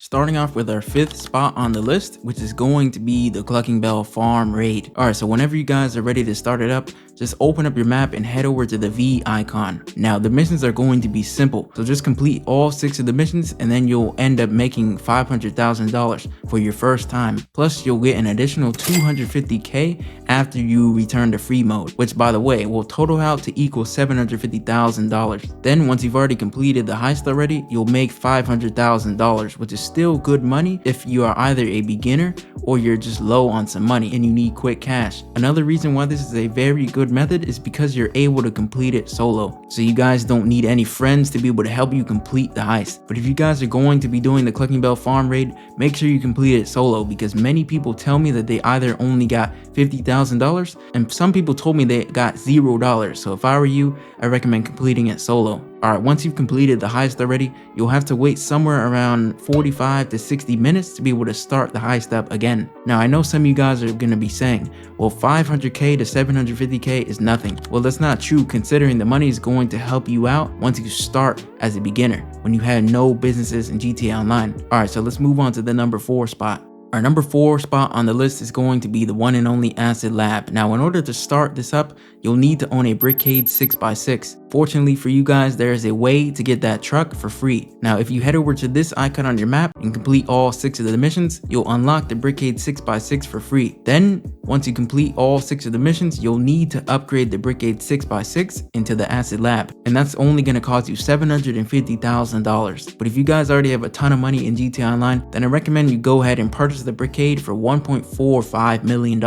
Starting off with our 5th spot on the list, which is going to be the Cluckin Bell farm raid. Alright, so whenever you guys are ready to start it up, just open up your map and head over to the V icon. Now the missions are going to be simple, so just complete all 6 of the missions and then you'll end up making $500,000 for your first time. Plus you'll get an additional 250k after you return to free mode, which by the way will total out to equal $750,000. Then once you've already completed the heist already, you'll make $500,000, which is still good money if you are either a beginner or you're just low on some money and you need quick cash. Another reason why this is a very good method is because you're able to complete it solo, so you guys don't need any friends to be able to help you complete the heist. But if you guys are going to be doing the Cluckin Bell farm raid, make sure you complete it solo, because many people tell me that they either only got $50,000 and some people told me they got $0. So if I were you, I recommend completing it solo. Alright, once you've completed the heist already, you'll have to wait somewhere around 45 to 60 minutes to be able to start the heist up again. Now I know some of you guys are going to be saying, well, 500k to 750k is nothing. Well, that's not true, considering the money is going to help you out once you start as a beginner, when you had no businesses in GTA Online. Alright, so let's move on to the number 4 spot. Our number 4 spot on the list is going to be the one and only Acid Lab. Now in order to start this up, you'll need to own a Brickade 6x6. Fortunately for you guys, there is a way to get that truck for free. Now if you head over to this icon on your map and complete all 6 of the missions, you'll unlock the Brickade 6x6 for free. Then once you complete all 6 of the missions, you'll need to upgrade the Brickade 6x6 into the Acid Lab, and that's only going to cost you $750,000. But if you guys already have a ton of money in GTA Online, then I recommend you go ahead and purchase the Brickade for $1.45 million.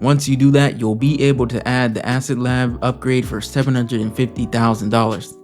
Once you do that, you'll be able to add the Acid Lab upgrade for $750,000.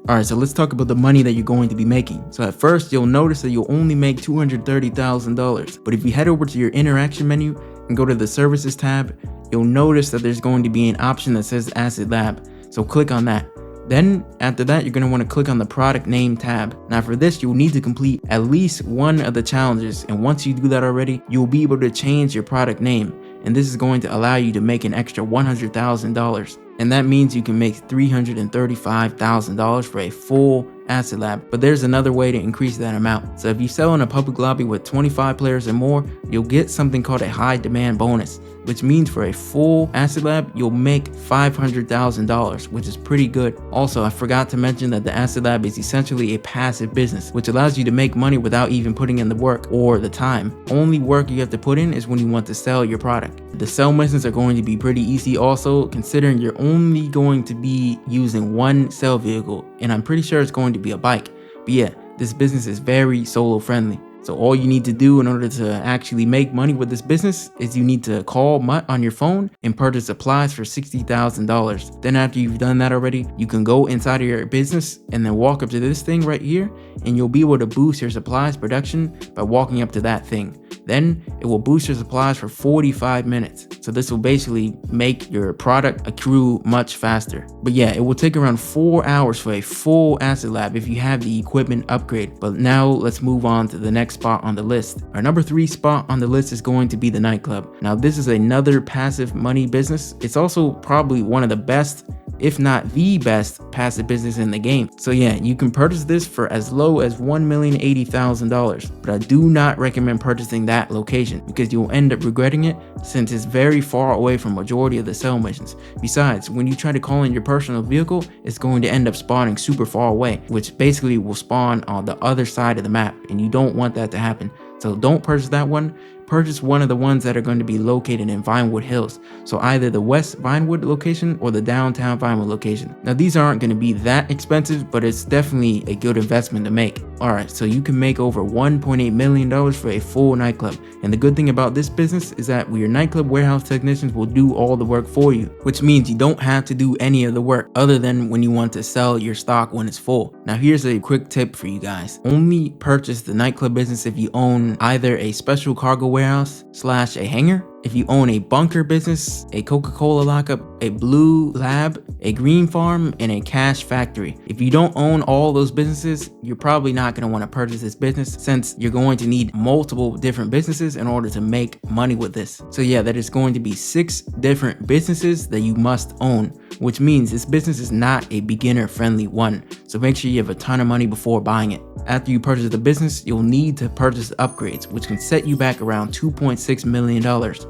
Alright, so let's talk about the money that you're going to be making. So at first, you'll notice that you'll only make $230,000. But if you head over to your interaction menu and go to the services tab, you'll notice that there's going to be an option that says Acid Lab. So click on that. Then after that, you're going to want to click on the product name tab. Now for this, you'll need to complete at least one of the challenges, and once you do that already, you'll be able to change your product name, and this is going to allow you to make an extra $100,000. And that means you can make $335,000 for a full Acid Lab. But there's another way to increase that amount. So if you sell in a public lobby with 25 players or more, you'll get something called a high demand bonus, which means for a full Acid Lab, you'll make $500,000, which is pretty good. Also, I forgot to mention that the Acid Lab is essentially a passive business, which allows you to make money without even putting in the work or the time. Only work you have to put in is when you want to sell your product. The sell missions are going to be pretty easy also, considering you're only going to be using one sell vehicle, and I'm pretty sure it's going to be a bike. But yeah, this business is very solo friendly. So all you need to do in order to actually make money with this business is you need to call Mutt on your phone and purchase supplies for $60,000. Then after you've done that already, you can go inside of your business and then walk up to this thing right here, and you'll be able to boost your supplies production by walking up to that thing. Then it will boost your supplies for 45 minutes. So this will basically make your product accrue much faster. But yeah, it will take around 4 hours for a full Acid Lab if you have the equipment upgrade. But now let's move on to the next spot on the list. Our number 3 spot on the list is going to be the Nightclub. Now this is another passive money business. It's also probably one of the best, if not the best, passive business in the game. So yeah, you can purchase this for as low as $1,080,000, but I do not recommend purchasing that location because you'll end up regretting it, since it's very far away from majority of the sell missions. Besides, when you try to call in your personal vehicle, it's going to end up spawning super far away, which basically will spawn on the other side of the map, and you don't want that to happen. So don't purchase that one. Purchase one of the ones that are going to be located in Vinewood Hills, so either the West Vinewood location or the downtown Vinewood location. Now these aren't going to be that expensive, but it's definitely a good investment to make. Alright, so you can make over $1.8 million for a full nightclub, and the good thing about this business is that your nightclub warehouse technicians will do all the work for you, which means you don't have to do any of the work other than when you want to sell your stock when it's full. Now here's a quick tip for you guys. Only purchase the nightclub business if you own either a special cargo warehouse / a hangar, If you own a bunker business, a Coca-Cola lockup, a blue lab, a green farm, and a cash factory. If you don't own all those businesses, you're probably not going to want to purchase this business since you're going to need multiple different businesses in order to make money with this. So yeah, that is going to be 6 different businesses that you must own, which means this business is not a beginner friendly one. So make sure you have a ton of money before buying it. After you purchase the business, you'll need to purchase upgrades, which can set you back around $2.6 million.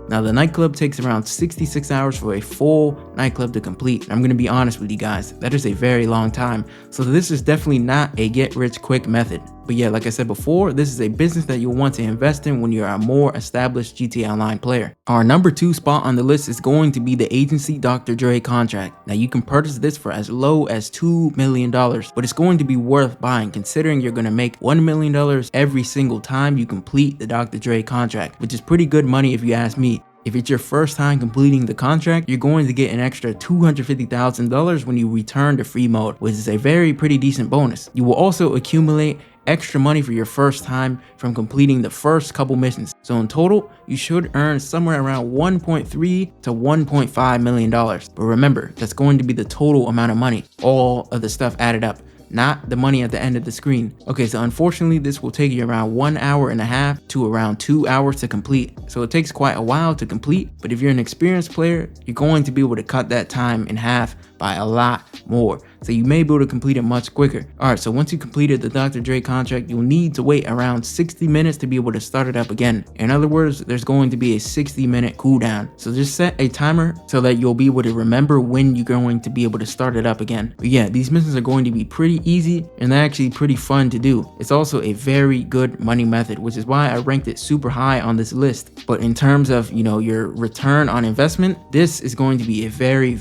Now the nightclub takes around 66 hours for a full nightclub to complete. I'm going to be honest with you guys, that is a very long time. So this is definitely not a get rich quick method. But yeah, like I said before, this is a business that you'll want to invest in when you're a more established GTA Online player. Our number 2 spot on the list is going to be the agency Dr. Dre contract. Now you can purchase this for as low as $2 million, but it's going to be worth buying considering you're going to make $1 million every single time you complete the Dr. Dre contract, which is pretty good money if you ask me. If it's your first time completing the contract, you're going to get an extra $250,000 when you return to free mode, which is a pretty decent bonus. You will also accumulate extra money for your first time from completing the first couple missions. So in total, you should earn somewhere around $1.3 to $1.5 million. But remember, that's going to be the total amount of money, all of the stuff added up, not the money at the end of the screen. Okay, so unfortunately this will take you around 1.5 hours to around 2 hours to complete. So it takes quite a while to complete, but if you're an experienced player, you're going to be able to cut that time in half by a lot more. So you may be able to complete it much quicker. Alright, so once you completed the Dr. Dre contract, you'll need to wait around 60 minutes to be able to start it up again. In other words, there's going to be a 60-minute cooldown. So just set a timer so that you'll be able to remember when you're going to be able to start it up again. But yeah, these missions are going to be pretty easy and they're actually pretty fun to do. It's also a very good money method, which is why I ranked it super high on this list. But in terms of, your return on investment, this is going to be a very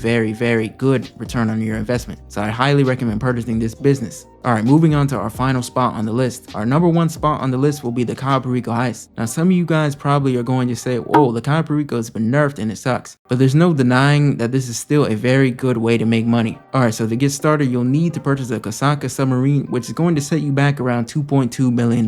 good return on your investment. So I highly recommend purchasing this business. Alright, moving on to our final spot on the list. Our number 1 spot on the list will be the Cayo Perico heist. Now some of you guys probably are going to say, whoa, the Cayo Perico has been nerfed and it sucks. But there's no denying that this is still a very good way to make money. Alright, so to get started, you'll need to purchase a Cayo submarine, which is going to set you back around $2.2 million.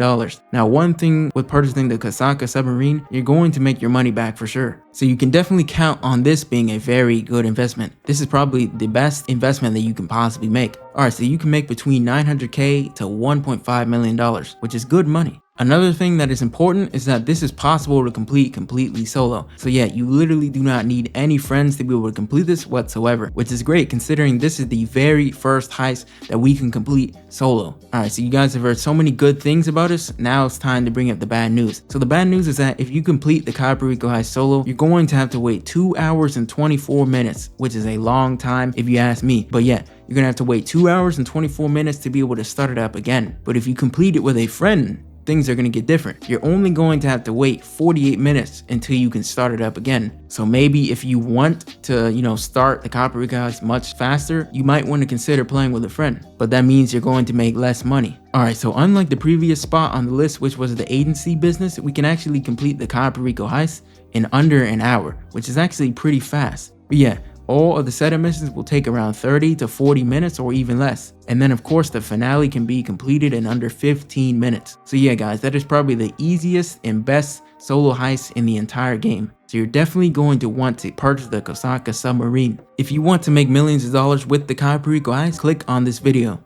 Now one thing with purchasing the Cayo submarine, you're going to make your money back for sure. So you can definitely count on this being a very good investment. This is probably the best investment that you can possibly make. Alright, so you can make between $900K to $1.5 million, which is good money. Another thing that is important is that this is possible to complete completely solo. So yeah, you literally do not need any friends to be able to complete this whatsoever, which is great considering this is the very first heist that we can complete solo. Alright, so you guys have heard so many good things about us, now it's time to bring up the bad news. So the bad news is that if you complete the Cayo Perico heist solo, you're going to have to wait 2 hours and 24 minutes, which is a long time if you ask me. But yeah, you're gonna have to wait 2 hours and 24 minutes to be able to start it up again. But if you complete it with a friend, things are going to get different. You're only going to have to wait 48 minutes until you can start it up again. So maybe if you want to, start the Cayo Perico heist much faster, you might want to consider playing with a friend. But that means you're going to make less money. Alright, so unlike the previous spot on the list, which was the agency business, we can actually complete the Cayo Perico heist in under an hour, which is actually pretty fast. But yeah, all of the setup missions will take around 30 to 40 minutes or even less. And then of course the finale can be completed in under 15 minutes. So yeah guys, that is probably the easiest and best solo heist in the entire game. So you're definitely going to want to purchase the Cayo submarine. If you want to make millions of dollars with the Cayo Perico heist, click on this video.